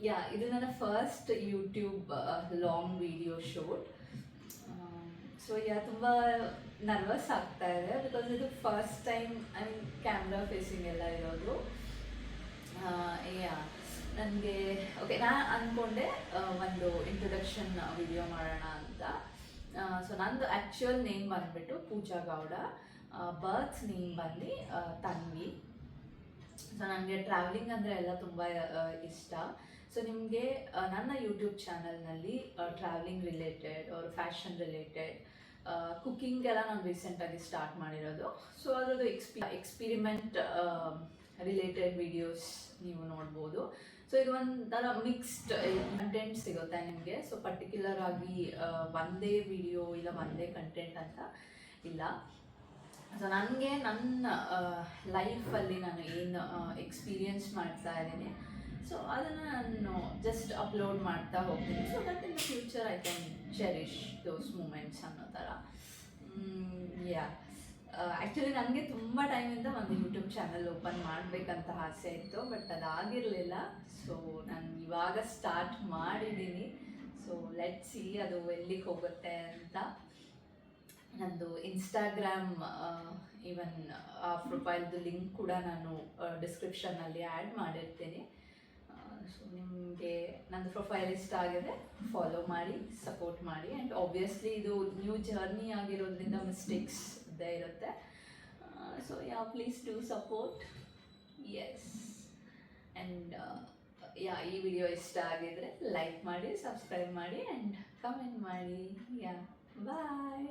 ಯಾ ಇದು ನನ್ನ first YouTube long video shoot. So yeah ತುಂಬ ನರ್ವಸ್ ಆಗ್ತಾ ಇದೆ ಬಿಕಾಸ್ ಇದು first time I mean camera facing ಎಲ್ಲ ಇರೋದು. ಯಾ ನನಗೆ ಓಕೆ ನಾನು ಅಂದ್ಕೊಂಡೆ ಒಂದು ಇಂಟ್ರೊಡಕ್ಷನ್ ವಿಡಿಯೋ ಮಾಡೋಣ ಅಂತ. ಸೊ ನಂದು ಆ್ಯಕ್ಚುಯಲ್ ನೇಮ್ ಬಂದುಬಿಟ್ಟು ಪೂಜಾ ಗೌಡ, ಬರ್ತ್ ನೇಮ್ ಬಂದು ತನ್ವಿ. ಸೊ ನನಗೆ ಟ್ರಾವೆಲಿಂಗ್ ಅಂದರೆ ಎಲ್ಲ ತುಂಬ ಇಷ್ಟ. ಸೊ ನಿಮಗೆ ನನ್ನ ಯೂಟ್ಯೂಬ್ ಚಾನಲ್ನಲ್ಲಿ ಟ್ರಾವೆಲಿಂಗ್ ರಿಲೇಟೆಡ್ ಅವ್ರ ಫ್ಯಾಷನ್ ರಿಲೇಟೆಡ್ ಕುಕ್ಕಿಂಗ್ ಎಲ್ಲ ನಾನು ರೀಸೆಂಟಾಗಿ ಸ್ಟಾರ್ಟ್ ಮಾಡಿರೋದು. ಸೊ ಅದರದ್ದು ಎಕ್ಸ್ಪಿರಿಮೆಂಟ್ ರಿಲೇಟೆಡ್ ವಿಡಿಯೋಸ್ ನೀವು ನೋಡ್ಬೋದು. ಸೊ ಇದು ಒಂಥರ ಮಿಕ್ಸ್ಡ್ ಕಂಟೆಂಟ್ ಸಿಗುತ್ತೆ ನಿಮಗೆ. ಸೊ ಪರ್ಟಿಕ್ಯುಲರ್ ಆಗಿ ಒಂದೇ ವಿಡಿಯೋ ಇಲ್ಲ ಒಂದೇ ಕಂಟೆಂಟ್ ಅಂತ ಇಲ್ಲ. ಸೊ ನನಗೆ ನನ್ನ ಲೈಫಲ್ಲಿ ನಾನು ಏನು ಎಕ್ಸ್ಪೀರಿಯನ್ಸ್ ಮಾಡ್ತಾ ಇದ್ದೀನಿ, ಸೊ ಅದನ್ನು ನಾನು ಜಸ್ಟ್ ಅಪ್ಲೋಡ್ ಮಾಡ್ತಾ ಹೋಗ್ತೀನಿ. So that in the future I can cherish those moments ಅನ್ನೋ ಥರ. ಯಾ ಆ್ಯಕ್ಚುಲಿ ನನಗೆ ತುಂಬ ಟೈಮಿಂದ ಒಂದು ಯೂಟ್ಯೂಬ್ ಚಾನಲ್ ಓಪನ್ ಮಾಡಬೇಕಂತ ಆಸೆ ಇತ್ತು, ಬಟ್ ಅದಾಗಿರಲಿಲ್ಲ. ಸೊ ನಾನು ಇವಾಗ ಸ್ಟಾರ್ಟ್ ಮಾಡಿದ್ದೀನಿ. ಸೊ ಲೆಟ್ ಸಿ ಅದು ಎಲ್ಲಿಗೆ ಹೋಗುತ್ತೆ ಅಂತ. ನಂದು ಇನ್ಸ್ಟಾಗ್ರಾಮ್ ಈವನ್ ಆ ಪ್ರೊಫೈಲ್ದು ಲಿಂಕ್ ಕೂಡ ನಾನು ಡಿಸ್ಕ್ರಿಪ್ಷನ್ನಲ್ಲಿ ಆ್ಯಡ್ ಮಾಡಿರ್ತೀನಿ. ಸೊ ನಿಮಗೆ ನಂದು ಪ್ರೊಫೈಲ್ ಇಷ್ಟ ಆಗಿದೆ, ಫಾಲೋ ಮಾಡಿ, ಸಪೋರ್ಟ್ ಮಾಡಿ. ಆ್ಯಂಡ್ ಆಬ್ವಿಯಸ್ಲಿ ಇದು ನ್ಯೂ ಜರ್ನಿ ಆಗಿರೋದ್ರಿಂದ ಮಿಸ್ಟೇಕ್ಸ್ ಇದ್ದೇ ಇರುತ್ತೆ. So yeah please do support. Yes and yeah ಈ ವಿಡಿಯೋ ಇಷ್ಟ ಆಗಿದರೆ ಲೈಕ್ ಮಾಡಿ, ಸಬ್ಸ್ಕ್ರೈಬ್ ಮಾಡಿ ಆ್ಯಂಡ್ ಕಮೆಂಟ್ ಮಾಡಿ. ಯಾ ಬಾಯ್.